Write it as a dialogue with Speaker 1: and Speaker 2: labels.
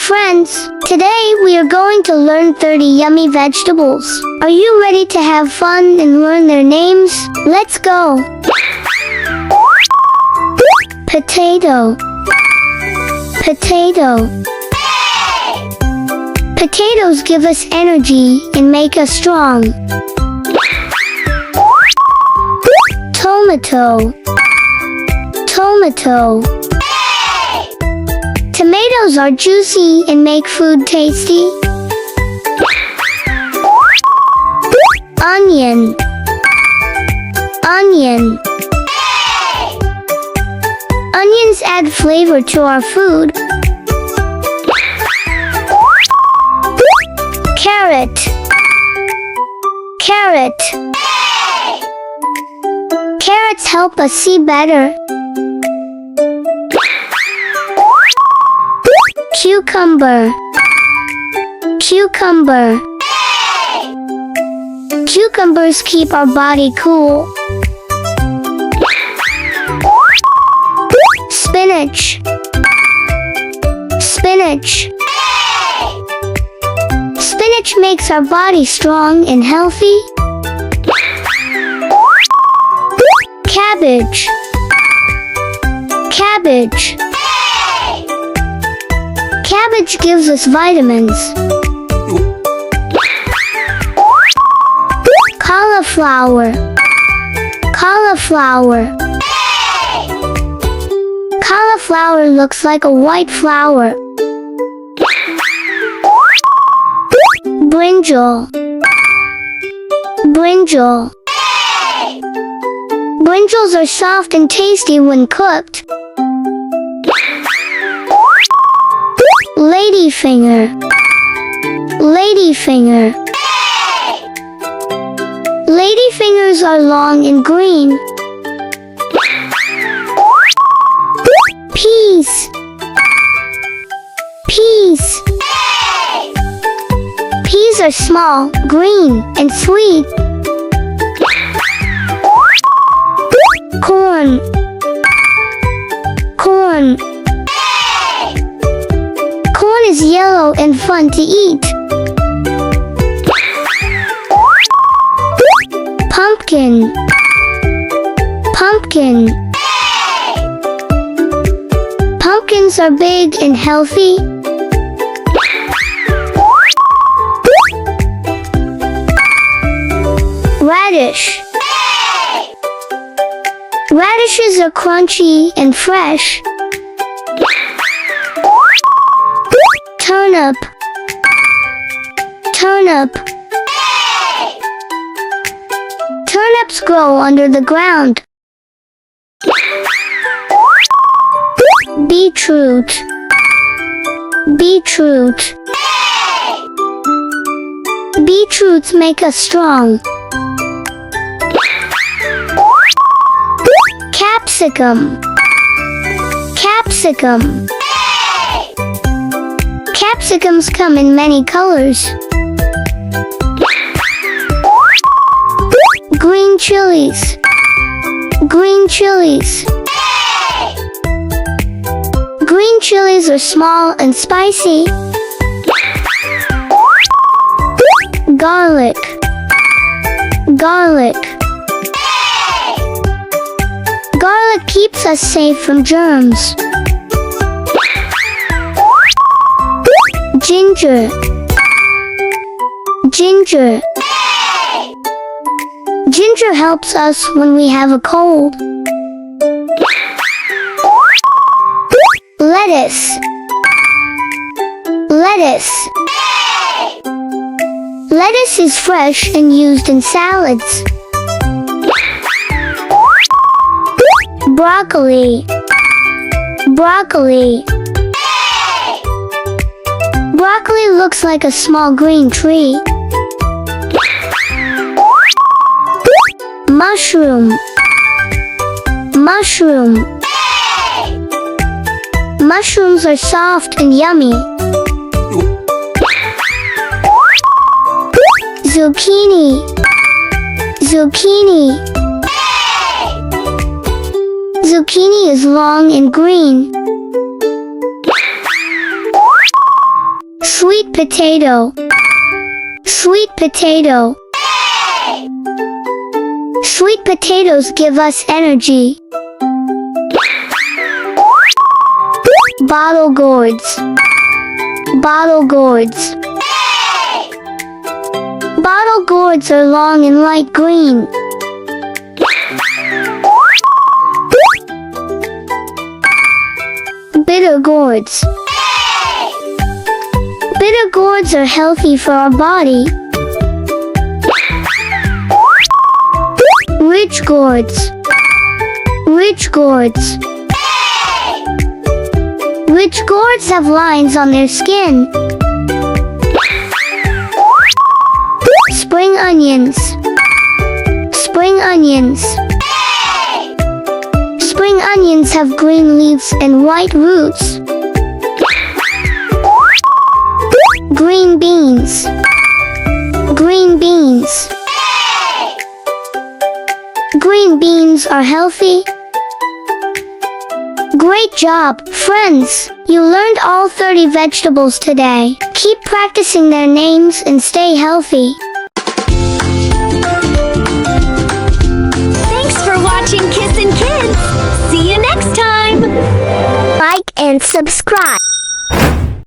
Speaker 1: friends, today we are going to learn 30 yummy vegetables. Are you ready to have fun and learn their names? Let's go! Potato. Potato. Potatoes give us energy and make us strong. Tomato. Tomato. Tomatoes are juicy and make food tasty. Onion. Onion. Onions add flavor to our food. Carrot. Carrot. Carrots help us see better. Cucumber. Cucumber. Cucumbers keep our body cool. Spinach. Spinach. Spinach makes our body strong and healthy. Cabbage. Cabbage. Cabbage gives us vitamins. Cauliflower. Cauliflower. Cauliflower looks like a white flower. Brinjal. Brinjal. Brinjals are soft and tasty when cooked. Ladyfinger. Ladyfinger. Ladyfingers are long and green. Peas. Peas. Peas are small, green, and sweet. Corn. Corn. Corn is yellow and fun to eat. Pumpkin. Pumpkin. Pumpkins are big and healthy. Radish. Radishes are crunchy and fresh. Turnip. Turnip. Turnips grow under the ground. Beetroot. Beetroot. Beetroots make us strong. Capsicum. Capsicum. Capsicums come in many colors. Green chilies. Green chilies. Green chilies are small and spicy. Garlic. Garlic. Garlic keeps us safe from germs. Ginger. Ginger. Ginger helps us when we have a cold. Lettuce. Lettuce. Lettuce is fresh and used in salads. Broccoli. Broccoli. Broccoli looks like a small green tree. Mushroom. Mushroom. Mushrooms are soft and yummy. Zucchini. Zucchini. Zucchini is long and green. Sweet potato. Sweet potato. Sweet potatoes give us energy. Bottle gourds. Bottle gourds. Bottle gourds are long and light green. Bitter gourds. Bitter gourds are healthy for our body. Rich gourds. Rich gourds. Rich gourds have lines on their skin. Spring onions. Spring onions. Spring onions have green leaves and white roots. Green beans. Green beans. Green beans are healthy. Great job, friends! You learned all 30 vegetables today. Keep practicing their names and stay healthy.
Speaker 2: Thanks for watching Kissin' Kids. See you next time.
Speaker 1: Like and subscribe.